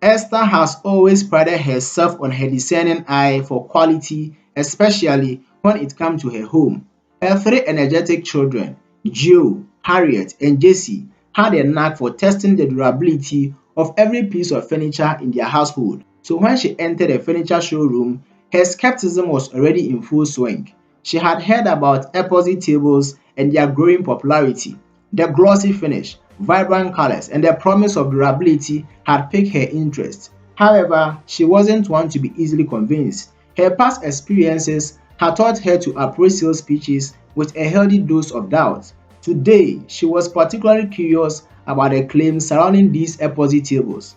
Esther has always prided herself on her discerning eye for quality, especially when it comes to her home. Her three energetic children, Joe, Harriet, and Jessie, had a knack for testing the durability of every piece of furniture in their household. So when she entered a furniture showroom, her skepticism was already in full swing. She had heard about epoxy tables and their growing popularity. The glossy finish, vibrant colors, and the promise of durability had piqued her interest. However, she wasn't one to be easily convinced. Her past experiences had taught her to approach sales pitches with a healthy dose of doubt. Today, she was particularly curious about the claims surrounding these epoxy tables.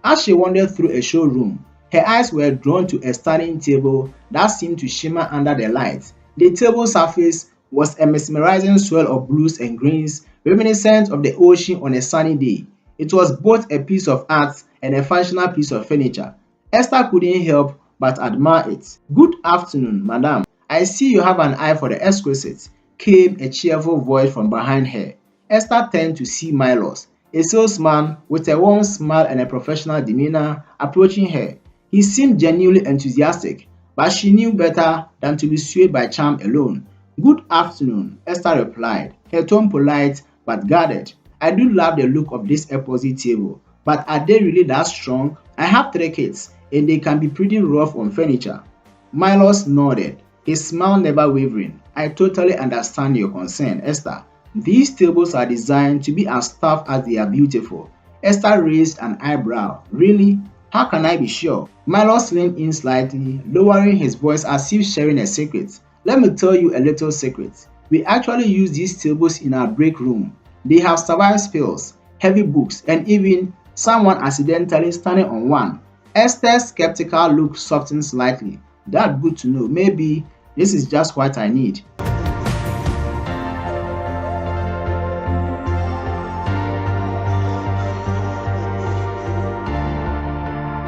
As she wandered through a showroom, her eyes were drawn to a stunning table that seemed to shimmer under the light. The table surface was a mesmerizing swirl of blues and greens, reminiscent of the ocean on a sunny day. It was both a piece of art and a functional piece of furniture. Esther couldn't help but admire it. "Good afternoon, madam. I see you have an eye for the exquisite," came a cheerful voice from behind her. Esther turned to see Milos, a salesman with a warm smile and a professional demeanor, approaching her. He seemed genuinely enthusiastic, but she knew better than to be swayed by charm alone. "Good afternoon," Esther replied, her tone polite but guarded. "I do love the look of this epoxy table, but are they really that strong? I have three kids, and they can be pretty rough on furniture." Milos nodded, his smile never wavering. "I totally understand your concern, Esther. These tables are designed to be as tough as they are beautiful." Esther raised an eyebrow. "Really? How can I be sure?" Milos leaned in slightly, lowering his voice as if sharing a secret. "Let me tell you a little secret. We actually use these tables in our break room. They have survived spills, heavy books, and even someone accidentally standing on one." Esther's skeptical look softened slightly. "That's good to know. Maybe this is just what I need."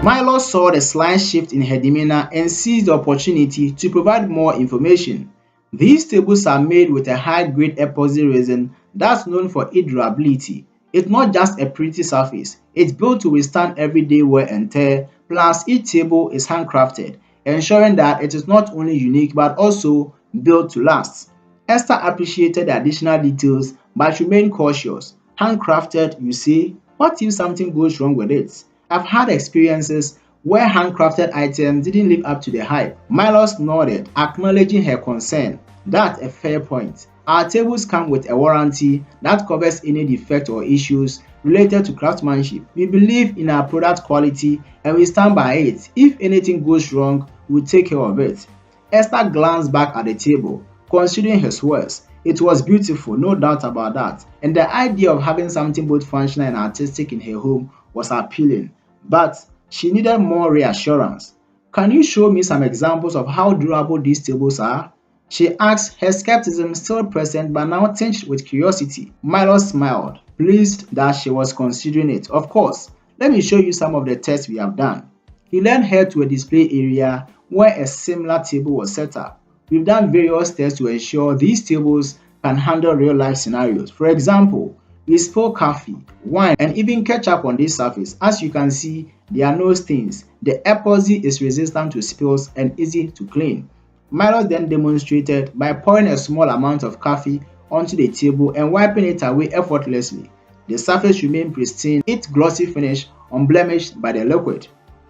Milo saw the slight shift in her demeanor and seized the opportunity to provide more information. "These tables are made with a high-grade epoxy resin that's known for its durability. It's not just a pretty surface, it's built to withstand everyday wear and tear, plus each table is handcrafted, ensuring that it is not only unique but also built to last." Esther appreciated the additional details but remained cautious. "Handcrafted, you say? What if something goes wrong with it?" "I've had experiences where handcrafted items didn't live up to the hype." Milos nodded, acknowledging her concern. "That's a fair point. Our tables come with a warranty that covers any defect or issues related to craftsmanship. We believe in our product quality and we stand by it. If anything goes wrong, we'll take care of it." Esther glanced back at the table, considering his words. It was beautiful, no doubt about that, and the idea of having something both functional and artistic in her home was appealing. But she needed more reassurance. "Can you show me some examples of how durable these tables are?" she asked, her skepticism still present but now tinged with curiosity. Milos smiled, pleased that she was considering it. "Of course, let me show you some of the tests we have done." He led her to a display area where a similar table was set up. "We've done various tests to ensure these tables can handle real-life scenarios. For example, we spill coffee, wine, and even ketchup on this surface. As you can see, there are no stains. The epoxy is resistant to spills and easy to clean." Milos then demonstrated by pouring a small amount of coffee onto the table and wiping it away effortlessly. The surface remained pristine, its glossy finish unblemished by the liquid.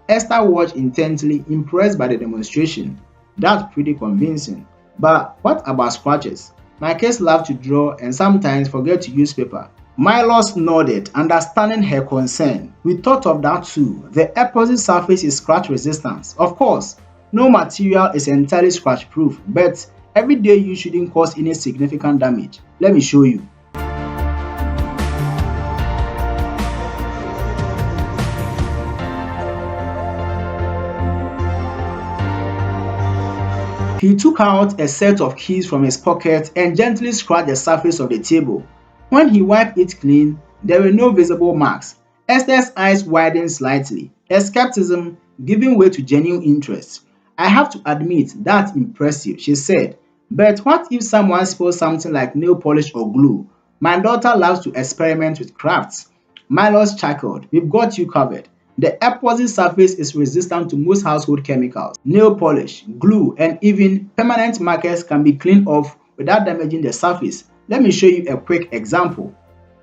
Esther watched intently, impressed by the demonstration. "That's pretty convincing. But what about scratches? My kids love to draw and sometimes forget to use paper." Milos nodded, understanding her concern. "We thought of that too. The epoxy surface is scratch resistant. Of course, no material is entirely scratch proof, but everyday use shouldn't cause any significant damage. Let me show you." He took out a set of keys from his pocket and gently scratched the surface of the table. When he wiped it clean, there were no visible marks. Esther's eyes widened slightly, her skepticism giving way to genuine interest. "I have to admit that's impressive," she said. "But what if someone spills something like nail polish or glue? My daughter loves to experiment with crafts." Milos chuckled. "We've got you covered. The epoxy surface is resistant to most household chemicals. Nail polish, glue, and even permanent markers can be cleaned off without damaging the surface. Let me show you a quick example.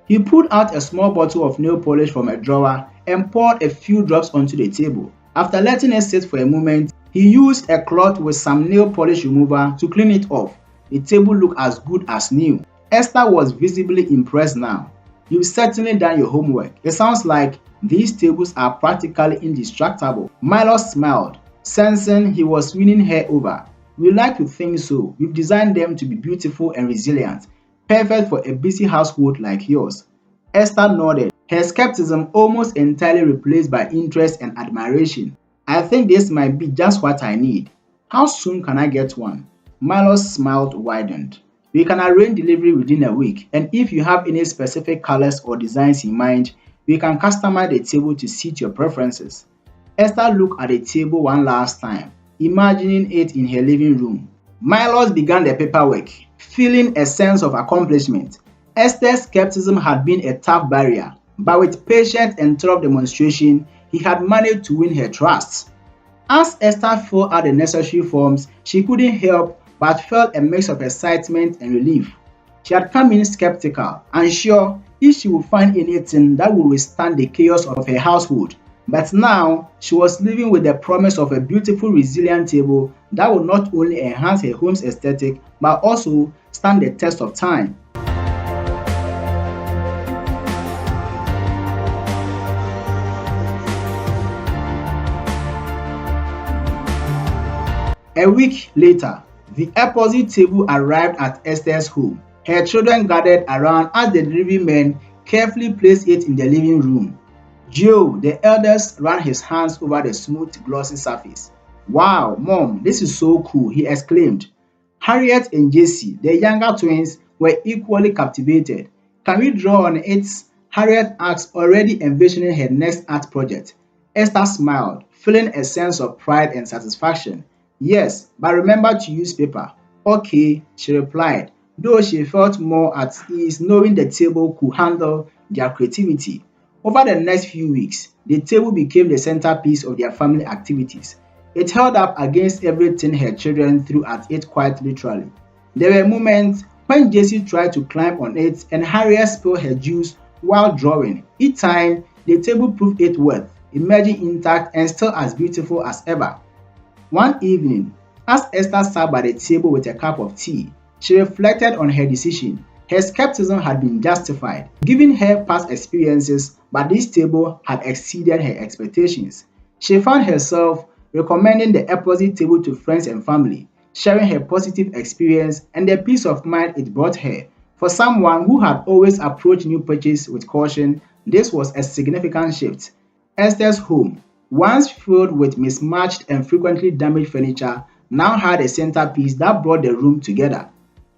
He pulled out a small bottle of nail polish from a drawer and poured a few drops onto the table. After letting it sit for a moment, he used a cloth with some nail polish remover to clean it off. The table looked as good as new. Esther was visibly impressed now. You've certainly done your homework. It sounds like these tables are practically indestructible. Milos smiled, sensing he was winning her over. We like to think so. We've designed them to be beautiful and resilient, perfect for a busy household like yours. Esther nodded, her skepticism almost entirely replaced by interest and admiration. I think this might be just what I need. How soon can I get one? Milo's smile widened. We can arrange delivery within a week, and if you have any specific colors or designs in mind, we can customize the table to suit your preferences. Esther looked at the table one last time, imagining it in her living room. Milos began the paperwork, feeling a sense of accomplishment. Esther's skepticism had been a tough barrier, but with patience and thorough demonstration, he had managed to win her trust. As Esther filled out the necessary forms, she couldn't help but felt a mix of excitement and relief. She had come in skeptical, unsure if she would find anything that would withstand the chaos of her household. But now, she was living with the promise of a beautiful, resilient table that would not only enhance her home's aesthetic but also stand the test of time. A week later, the Epoxy table arrived at Esther's home. Her children gathered around as the delivery men carefully placed it in the living room. Joe, the eldest, ran his hands over the smooth, glossy surface. "Wow, Mom, this is so cool," he exclaimed. Harriet and Jessie, the younger twins, were equally captivated. "Can we draw on it?" Harriet asked, already envisioning her next art project. Esther smiled, feeling a sense of pride and satisfaction. "Yes, but remember to use paper." "Okay," she replied, though she felt more at ease knowing the table could handle their creativity. Over the next few weeks, the table became the centerpiece of their family activities. It held up against everything her children threw at it quite literally. There were moments when Jessie tried to climb on it and Harriet spilled her juice while drawing. Each time, the table proved its worth, emerging intact and still as beautiful as ever. One evening, as Esther sat by the table with a cup of tea, she reflected on her decision. Her skepticism had been justified, given her past experiences, but this table had exceeded her expectations. She found herself recommending the Epoxy table to friends and family, sharing her positive experience and the peace of mind it brought her. For someone who had always approached new purchases with caution, this was a significant shift. Esther's home, once filled with mismatched and frequently damaged furniture, now had a centerpiece that brought the room together.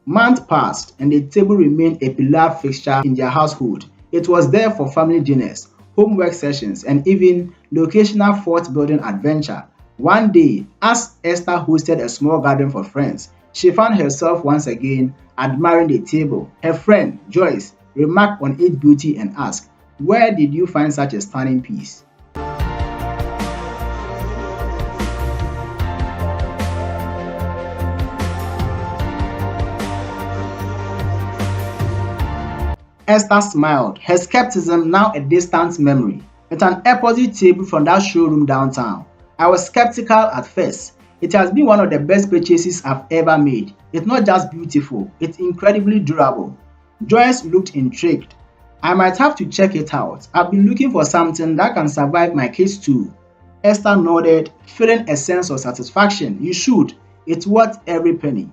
Months passed, and the table remained a beloved fixture in their household. It was there for family dinners, homework sessions, and even occasional fort-building adventure. One day, as Esther hosted a small gathering for friends, she found herself once again admiring the table. Her friend, Joyce, remarked on its beauty and asked, "Where did you find such a stunning piece?" Esther smiled, her skepticism now a distant memory. "It's an Epoxy table from that showroom downtown. I was skeptical at first. It has been one of the best purchases I've ever made. It's not just beautiful, it's incredibly durable." Joyce looked intrigued. "I might have to check it out. I've been looking for something that can survive my kids too." Esther nodded, feeling a sense of satisfaction. "You should. It's worth every penny."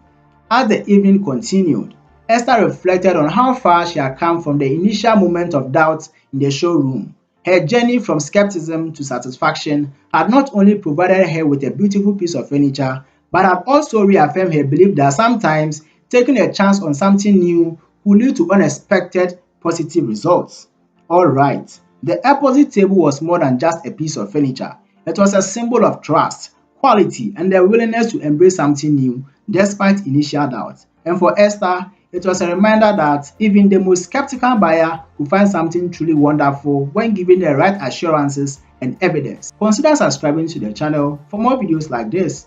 As the evening continued, Esther reflected on how far she had come from the initial moment of doubt in the showroom. Her journey from skepticism to satisfaction had not only provided her with a beautiful piece of furniture, but had also reaffirmed her belief that sometimes taking a chance on something new could lead to unexpected positive results. Alright, the Epoxy table was more than just a piece of furniture. It was a symbol of trust, quality, and the willingness to embrace something new despite initial doubt. And for Esther, it was a reminder that even the most skeptical buyer could find something truly wonderful when given the right assurances and evidence. Consider subscribing to the channel for more videos like this.